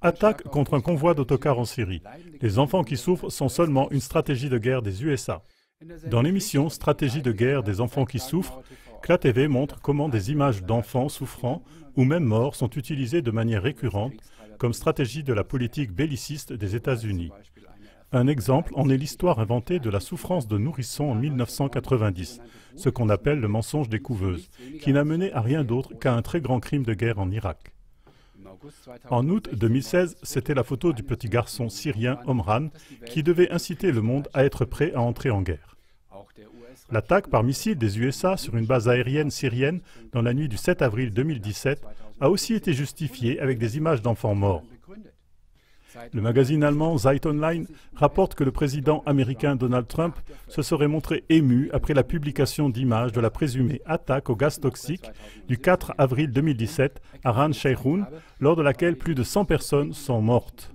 Attaque contre un convoi d'autocars en Syrie. Les enfants qui souffrent sont seulement une stratégie de guerre des USA. Dans l'émission Stratégie de guerre des enfants qui souffrent, CLA TV montre comment des images d'enfants souffrant ou même morts sont utilisées de manière récurrente comme stratégie de la politique belliciste des États-Unis. Un exemple en est l'histoire inventée de la souffrance de nourrissons en 1990, ce qu'on appelle le mensonge des couveuses, qui n'a mené à rien d'autre qu'à un très grand crime de guerre en Irak. En août 2016, c'était la photo du petit garçon syrien Omran qui devait inciter le monde à être prêt à entrer en guerre. L'attaque par missile des USA sur une base aérienne syrienne dans la nuit du 7 avril 2017 a aussi été justifiée avec des images d'enfants morts. Le magazine allemand Zeit Online rapporte que le président américain Donald Trump se serait montré ému après la publication d'images de la présumée attaque au gaz toxique du 4 avril 2017 à Ran Sheikhoun, lors de laquelle plus de 100 personnes sont mortes.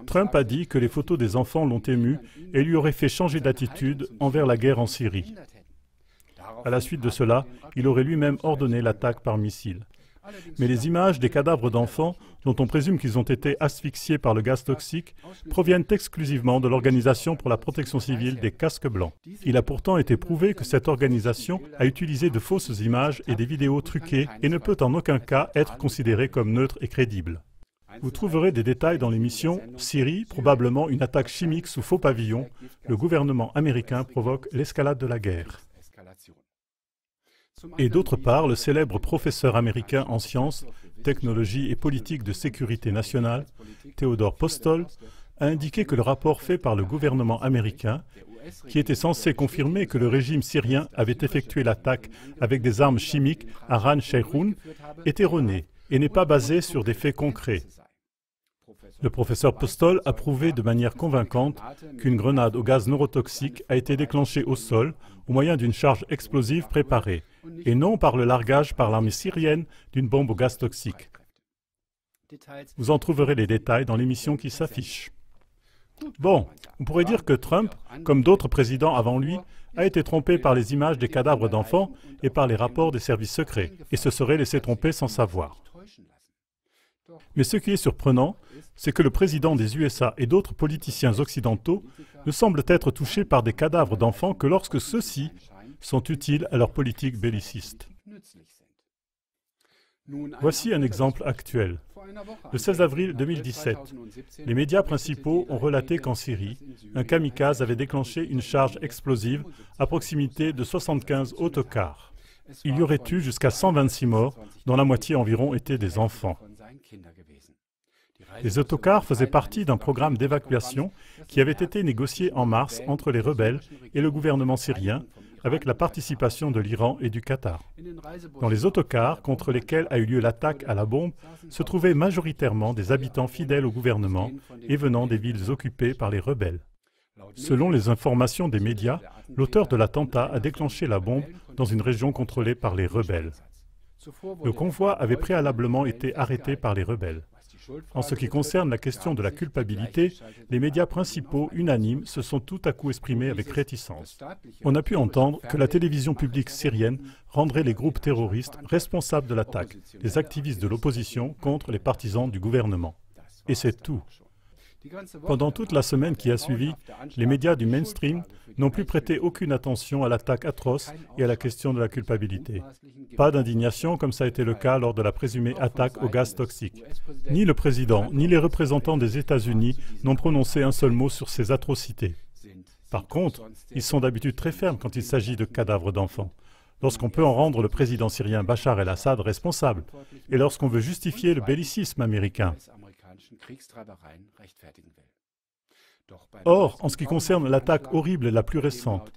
Trump a dit que les photos des enfants l'ont ému et lui auraient fait changer d'attitude envers la guerre en Syrie. À la suite de cela, il aurait lui-même ordonné l'attaque par missile. Mais les images des cadavres d'enfants, dont on présume qu'ils ont été asphyxiés par le gaz toxique, proviennent exclusivement de l'Organisation pour la protection civile des casques blancs. Il a pourtant été prouvé que cette organisation a utilisé de fausses images et des vidéos truquées et ne peut en aucun cas être considérée comme neutre et crédible. Vous trouverez des détails dans l'émission « Syrie, probablement une attaque chimique sous faux pavillon. Le gouvernement américain provoque l'escalade de la guerre ». Et d'autre part, le célèbre professeur américain en sciences, technologie et politique de sécurité nationale, Theodore Postol, a indiqué que le rapport fait par le gouvernement américain, qui était censé confirmer que le régime syrien avait effectué l'attaque avec des armes chimiques à Ran Sheikhoun, est erroné et n'est pas basé sur des faits concrets. Le professeur Postol a prouvé de manière convaincante qu'une grenade au gaz neurotoxique a été déclenchée au sol au moyen d'une charge explosive préparée, et non par le largage par l'armée syrienne d'une bombe au gaz toxique. Vous en trouverez les détails dans l'émission qui s'affiche. Bon, on pourrait dire que Trump, comme d'autres présidents avant lui, a été trompé par les images des cadavres d'enfants et par les rapports des services secrets, et se serait laissé tromper sans savoir. Mais ce qui est surprenant, c'est que le président des USA et d'autres politiciens occidentaux ne semblent être touchés par des cadavres d'enfants que lorsque ceux-ci sont utiles à leur politique belliciste. Voici un exemple actuel. Le 16 avril 2017, les médias principaux ont relaté qu'en Syrie, un kamikaze avait déclenché une charge explosive à proximité de 75 autocars. Il y aurait eu jusqu'à 126 morts, dont la moitié environ étaient des enfants. Les autocars faisaient partie d'un programme d'évacuation qui avait été négocié en mars entre les rebelles et le gouvernement syrien, avec la participation de l'Iran et du Qatar. Dans les autocars contre lesquels a eu lieu l'attaque à la bombe se trouvaient majoritairement des habitants fidèles au gouvernement et venant des villes occupées par les rebelles. Selon les informations des médias, l'auteur de l'attentat a déclenché la bombe dans une région contrôlée par les rebelles. Le convoi avait préalablement été arrêté par les rebelles. En ce qui concerne la question de la culpabilité, les médias principaux unanimes se sont tout à coup exprimés avec réticence. On a pu entendre que la télévision publique syrienne rendrait les groupes terroristes responsables de l'attaque, les activistes de l'opposition contre les partisans du gouvernement. Et c'est tout. Pendant toute la semaine qui a suivi, les médias du mainstream n'ont plus prêté aucune attention à l'attaque atroce et à la question de la culpabilité. Pas d'indignation comme ça a été le cas lors de la présumée attaque au gaz toxique. Ni le président, ni les représentants des États-Unis n'ont prononcé un seul mot sur ces atrocités. Par contre, ils sont d'habitude très fermes quand il s'agit de cadavres d'enfants. Lorsqu'on peut en rendre le président syrien Bachar el-Assad responsable, et lorsqu'on veut justifier le bellicisme américain. Or, en ce qui concerne l'attaque horrible la plus récente,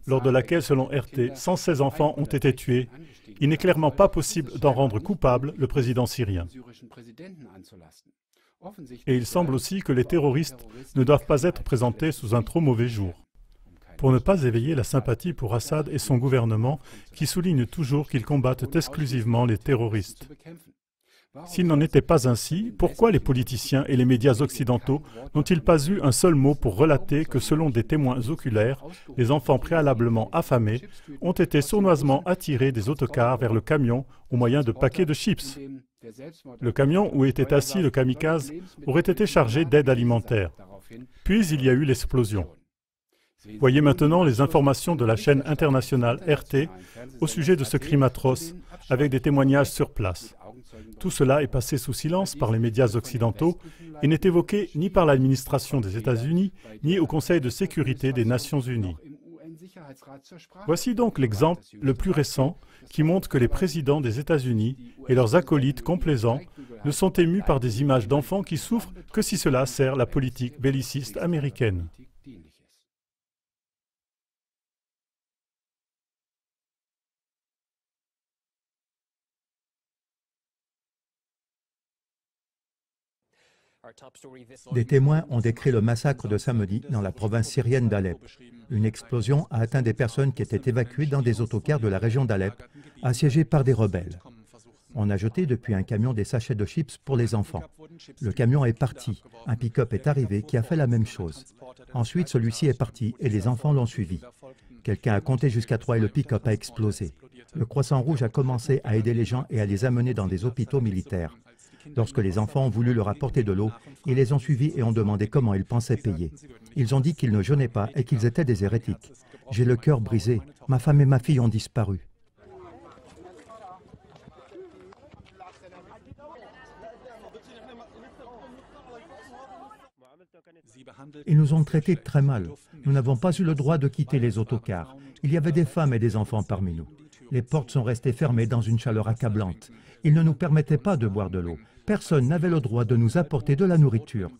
lors de laquelle, selon RT, 116 enfants ont été tués, il n'est clairement pas possible d'en rendre coupable le président syrien. Et il semble aussi que les terroristes ne doivent pas être présentés sous un trop mauvais jour. Pour ne pas éveiller la sympathie pour Assad et son gouvernement, qui souligne toujours qu'ils combattent exclusivement les terroristes. S'il n'en était pas ainsi, pourquoi les politiciens et les médias occidentaux n'ont-ils pas eu un seul mot pour relater que, selon des témoins oculaires, les enfants préalablement affamés ont été sournoisement attirés des autocars vers le camion au moyen de paquets de chips? Le camion où était assis le kamikaze aurait été chargé d'aide alimentaire. Puis il y a eu l'explosion. Voyez maintenant les informations de la chaîne internationale RT au sujet de ce crime atroce, avec des témoignages sur place. Tout cela est passé sous silence par les médias occidentaux et n'est évoqué ni par l'administration des États-Unis, ni au Conseil de sécurité des Nations Unies. Voici donc l'exemple le plus récent qui montre que les présidents des États-Unis et leurs acolytes complaisants ne sont émus par des images d'enfants qui souffrent que si cela sert la politique belliciste américaine. Des témoins ont décrit le massacre de samedi dans la province syrienne d'Alep. Une explosion a atteint des personnes qui étaient évacuées dans des autocars de la région d'Alep, assiégés par des rebelles. On a jeté depuis un camion des sachets de chips pour les enfants. Le camion est parti. Un pick-up est arrivé qui a fait la même chose. Ensuite, celui-ci est parti et les enfants l'ont suivi. Quelqu'un a compté jusqu'à 3 et le pick-up a explosé. Le Croissant Rouge a commencé à aider les gens et à les amener dans des hôpitaux militaires. Lorsque les enfants ont voulu leur apporter de l'eau, ils les ont suivis et ont demandé comment ils pensaient payer. Ils ont dit qu'ils ne jeûnaient pas et qu'ils étaient des hérétiques. J'ai le cœur brisé. Ma femme et ma fille ont disparu. Ils nous ont traités très mal. Nous n'avons pas eu le droit de quitter les autocars. Il y avait des femmes et des enfants parmi nous. Les portes sont restées fermées dans une chaleur accablante. Ils ne nous permettaient pas de boire de l'eau. Personne n'avait le droit de nous apporter de la nourriture.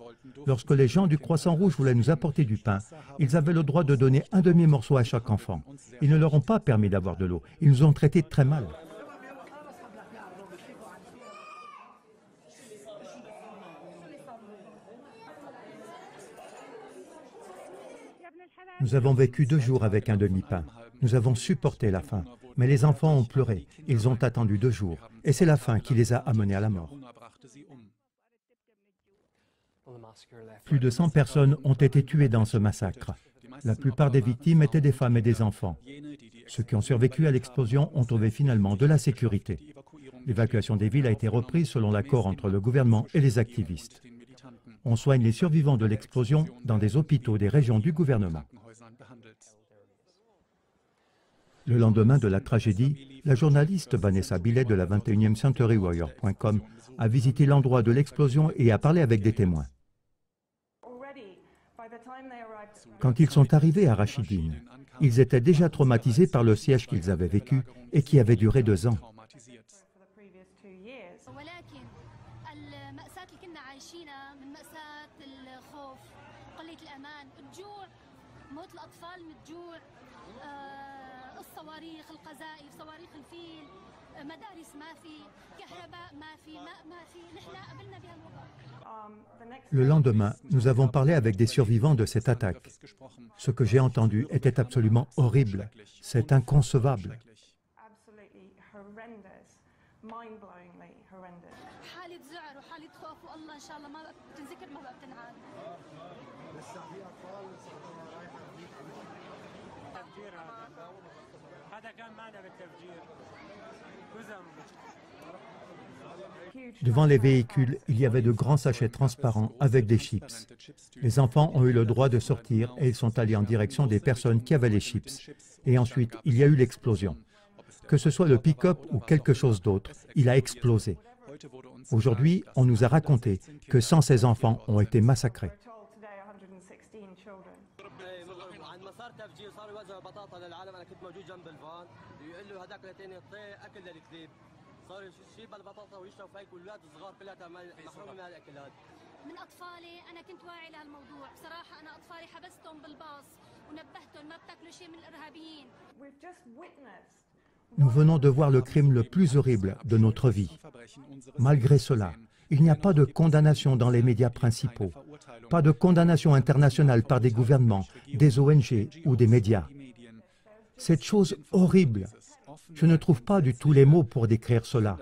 Lorsque les gens du Croissant Rouge voulaient nous apporter du pain, ils avaient le droit de donner un demi-morceau à chaque enfant. Ils ne leur ont pas permis d'avoir de l'eau. Ils nous ont traités très mal. Nous avons vécu 2 jours avec un demi-pain. Nous avons supporté la faim. Mais les enfants ont pleuré. Ils ont attendu 2 jours. Et c'est la faim qui les a amenés à la mort. Plus de 100 personnes ont été tuées dans ce massacre. La plupart des victimes étaient des femmes et des enfants. Ceux qui ont survécu à l'explosion ont trouvé finalement de la sécurité. L'évacuation des villes a été reprise selon l'accord entre le gouvernement et les activistes. On soigne les survivants de l'explosion dans des hôpitaux des régions du gouvernement. Le lendemain de la tragédie, la journaliste Vanessa Billet de la 21e Century Warrior.com a visité l'endroit de l'explosion et a parlé avec des témoins. Quand ils sont arrivés à Rachidine, ils étaient déjà traumatisés par le siège qu'ils avaient vécu et qui avait duré 2 ans. Le lendemain, nous avons parlé avec des survivants de cette attaque. Ce que j'ai entendu était absolument horrible. C'est inconcevable. Devant les véhicules, il y avait de grands sachets transparents avec des chips. Les enfants ont eu le droit de sortir et ils sont allés en direction des personnes qui avaient les chips. Et ensuite, il y a eu l'explosion. Que ce soit le pick-up ou quelque chose d'autre, il a explosé. Aujourd'hui, on nous a raconté que 116 enfants ont été massacrés. Nous venons de voir le crime le plus horrible de notre vie. Malgré cela, il n'y a pas de condamnation dans les médias principaux, pas de condamnation internationale par des gouvernements, des ONG ou des médias. Cette chose horrible, je ne trouve pas du tout les mots pour décrire cela,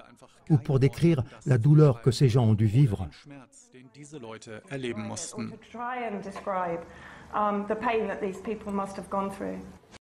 ou pour décrire la douleur que ces gens ont dû vivre. The pain that these people must have gone through.